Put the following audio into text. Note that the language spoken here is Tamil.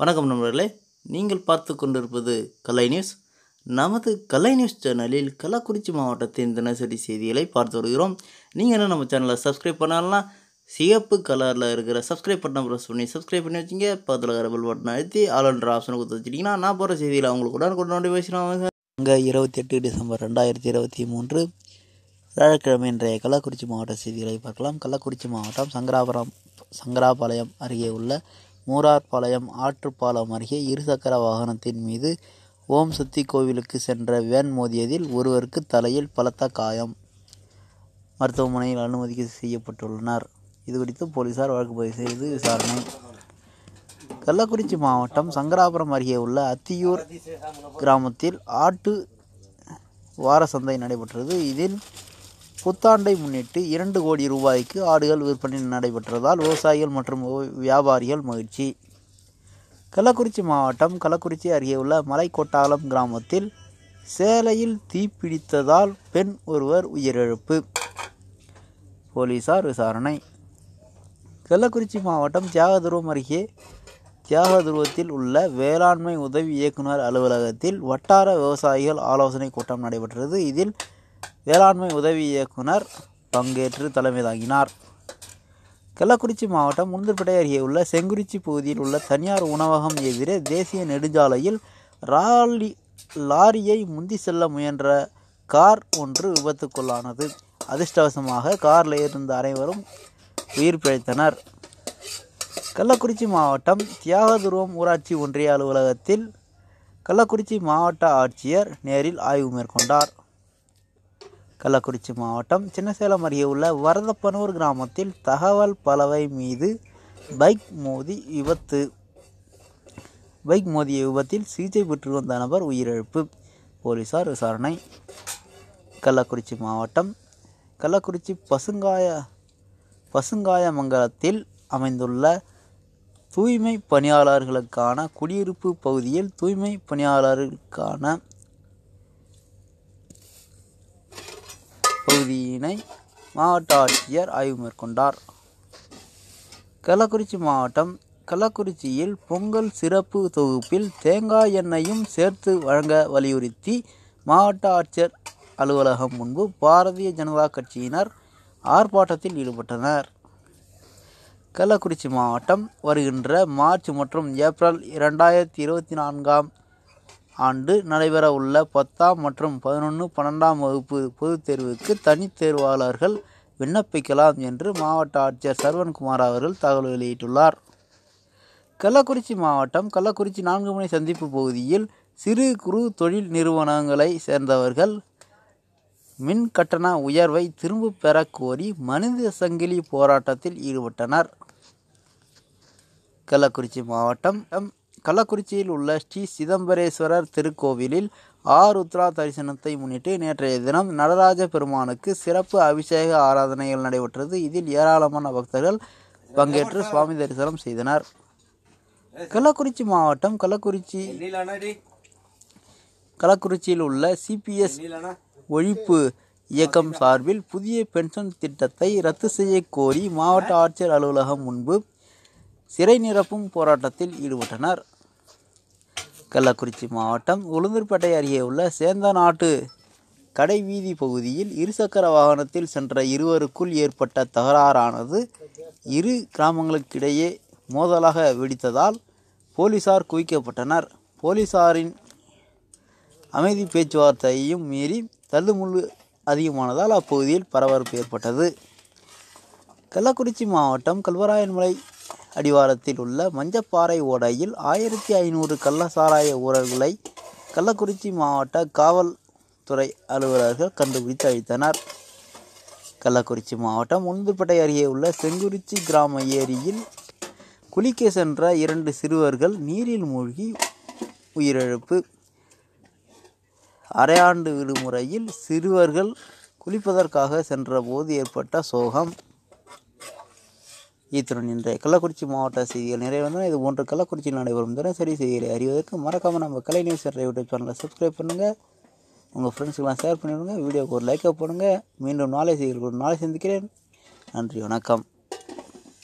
வணக்கம் நண்பர்களே, நீங்கள் பார்த்து கொண்டிருப்பது கலை நியூஸ். நமது கலை நியூஸ் சேனலில் கள்ளக்குறிச்சி மாவட்டத்தின் தினசரி செய்திகளை பார்த்து வருகிறோம். நீங்கள் என்ன நம்ம சேனலை சப்ஸ்கிரைப் பண்ணலாம், சிவப்பு கலரில் இருக்கிற சப்ஸ்கிரைப் பட்டனை ப்ரெஸ் பண்ணி சப்ஸ்கிரைப் பண்ணி வச்சிங்க. பக்கத்தில் இருக்கிற பெல் பட்டனை அழுத்தி ஆல்ன்ற ஆப்ஷனை கொடுத்து வச்சிட்டிங்கன்னா நான் போகிற செய்தியில் அவங்களுக்கு உடனுக்குடன் நோட்டிஃபிகேஷன் ஆகுங்க. அங்கே 28 டிசம்பர் 2023 வியாழக்கிழமை இன்றைய கள்ளக்குறிச்சி மாவட்ட செய்திகளை பார்க்கலாம். கள்ளக்குறிச்சி மாவட்டம் சங்கராபாளையம் அருகே உள்ள மூரார்பாளையம் ஆற்றுப்பாலம் அருகே இருசக்கர வாகனத்தின் மீது ஓம் சக்தி கோவிலுக்கு சென்ற வேன் மோதியதில் ஒருவருக்கு தலையில் பலத்த காயம், மருத்துவமனையில் அனுமதி செய்யப்பட்டுள்ளனர். இதுகுறித்து போலீசார் வழக்கு பதிவு செய்து விசாரணை. கள்ளக்குறிச்சி மாவட்டம் சங்கராபுரம் அருகே உள்ள அத்தியூர் கிராமத்தில் ஆட்டு வார சந்தை நடைபெற்றது. இதில் புத்தாண்டை முன்னிட்டு 2 கோடி ரூபாய்க்கு ஆடுகள் விற்பனை நடைபெற்றதால் விவசாயிகள் மற்றும் வியாபாரிகள் மகிழ்ச்சி. கள்ளக்குறிச்சி மாவட்டம் கள்ளக்குறிச்சி அருகே உள்ள மலைக்கோட்டாலம் கிராமத்தில் சேலையில் தீப்பிடித்ததால் பெண் ஒருவர் உயிரிழப்பு, போலீசார் விசாரணை. கள்ளக்குறிச்சி மாவட்டம் தியாகதுருவத்தில் உள்ள வேளாண்மை உதவி இயக்குனர் அலுவலகத்தில் வட்டார விவசாயிகள் ஆலோசனை கூட்டம் நடைபெற்றது. இதில் வேளாண்மை உதவி இயக்குனர் பங்கேற்று தலைமை தாங்கினார். கள்ளக்குறிச்சி மாவட்டம் உளுந்தூர்பேட்டை அருகே உள்ள செங்குறிச்சி பகுதியில் உள்ள தனியார் உணவகம் எதிரே தேசிய நெடுஞ்சாலையில் லாரியை முந்தி செல்ல முயன்ற கார் ஒன்று விபத்துக்குள்ளானது. அதிர்ஷ்டவசமாக காரில் இருந்த அனைவரும் உயிர் பிழைத்தனர். கள்ளக்குறிச்சி மாவட்டம் தியாகதுருவம் ஊராட்சி ஒன்றிய அலுவலகத்தில் கள்ளக்குறிச்சி மாவட்ட ஆட்சியர் நேரில் ஆய்வு மேற்கொண்டார். கள்ளக்குறிச்சி மாவட்டம் சின்னசேலம் அருகே உள்ள வரதப்பனூர் கிராமத்தில் தகவல் பலகை மீது பைக் மோதிய விபத்தில் சிகிச்சை பெற்று வந்த நபர் உயிரிழப்பு, போலீசார் விசாரணை. கள்ளக்குறிச்சி மாவட்டம் கள்ளக்குறிச்சி பசுங்காயமங்கலத்தில் அமைந்துள்ள தூய்மை பணியாளர்களுக்கான குடியிருப்பு பகுதியில் தூய்மை பணியாளர்களுக்கான பகுதியினை மாவட்ட ஆட்சியர் ஆய்வு மேற்கொண்டார். கள்ளக்குறிச்சி மாவட்டம் கள்ளக்குறிச்சியில் பொங்கல் சிறப்பு தொகுப்பில் தேங்காய் எண்ணெயும் சேர்த்து வழங்க வலியுறுத்தி மாவட்ட ஆட்சியர் அலுவலகம் முன்பு பாரதிய ஜனதா கட்சியினர் ஆர்ப்பாட்டத்தில் ஈடுபட்டனர். கள்ளக்குறிச்சி மாவட்டம் வருகின்ற மார்ச் மற்றும் ஏப்ரல் 2024 ஆண்டு நடைபெற உள்ள 10ஆம் மற்றும் 11, 12ஆம் வகுப்பு பொதுத் தேர்வுக்கு தனித் தேர்வாளர்கள் விண்ணப்பிக்கலாம் என்று மாவட்ட ஆட்சியர் சரவணகுமார் அவர்கள் தகவல் வெளியிட்டுள்ளார். கள்ளக்குறிச்சி மாவட்டம் கள்ளக்குறிச்சி 4 முனை சந்திப்பு பகுதியில் சிறு குறு தொழில் நிறுவனங்களை சேர்ந்தவர்கள் மின் கட்டண உயர்வை திரும்ப பெற கோரி மனித சங்கிலி போராட்டத்தில் ஈடுபட்டனர். கள்ளக்குறிச்சி மாவட்டம் கள்ளக்குறிச்சியில் உள்ள ஸ்ரீ சிதம்பரேஸ்வரர் திருக்கோவிலில் ஆருத்ரா தரிசனத்தை முன்னிட்டு நேற்றைய தினம் நடராஜ பெருமானுக்கு சிறப்பு அபிஷேக ஆராதனைகள் நடைபெற்றது. இதில் ஏராளமான பக்தர்கள் பங்கேற்று சுவாமி தரிசனம் செய்தனர். கள்ளக்குறிச்சி மாவட்டம் கள்ளக்குறிச்சியில் உள்ள சிபிஎஸ் ஒழிப்பு இயக்கம் சார்பில் புதிய பென்ஷன் திட்டத்தை ரத்து செய்ய கோரி மாவட்ட ஆட்சியர் அலுவலகம் முன்பு சிறை நிரப்பும் போராட்டத்தில் ஈடுபட்டனர். கள்ளக்குறிச்சி மாவட்டம் உளுந்தூர்பேட்டை அருகே உள்ள சேந்தநாட்டு கடைவீதி பகுதியில் இருசக்கர வாகனத்தில் சென்ற இருவருக்குள் ஏற்பட்ட தகராறானது இரு கிராமங்களுக்கிடையே மோதலாக வெடித்ததால் போலீசார் குவிக்கப்பட்டனர். போலீசாரின் அமைதி பேச்சுவார்த்தையையும் மீறி தள்ளுமுள்ளு அதிகமானதால் அப்பகுதியில் பரபரப்பு ஏற்பட்டது. கள்ளக்குறிச்சி மாவட்டம் கல்வராயன்மலை அடிவாரத்தில் உள்ள மஞ்சப்பாறை ஓடையில் 1500 கள்ளசாராய ஊழல்களை கள்ளக்குறிச்சி மாவட்ட காவல்துறை அலுவலர்கள் கண்டுபிடித்து அழித்தனர். கள்ளக்குறிச்சி மாவட்டம் உளுந்தூர்பேட்டை அருகே உள்ள செங்குறிச்சி கிராம ஏரியில் குளிக்க சென்ற 2 சிறுவர்கள் நீரில் மூழ்கி உயிரிழப்பு. அரையாண்டு விடுமுறையில் சிறுவர்கள் குளிப்பதற்காக சென்றபோது ஏற்பட்ட சோகம். இத்துடன் இன்றைய கள்ளக்குறிச்சி மாவட்ட செய்திகள் நிறைவந்தன. இது போன்ற கள்ளக்குறிச்சியில் நடைபெறும் தினசரி செய்திகளை அறிவதற்கு மறக்காமல் நம்ம கலை நியூஸ் யூடியூப் சேனலை சப்ஸ்கிரைப் பண்ணுங்கள். உங்கள் ஃப்ரெண்ட்ஸுக்கெல்லாம் ஷேர் பண்ணிவிடுங்க. வீடியோக்கு ஒரு லைக்கை போடுங்க. மீண்டும் நாளை செய்திகள் நாளை சந்திக்கிறேன். நன்றி, வணக்கம்.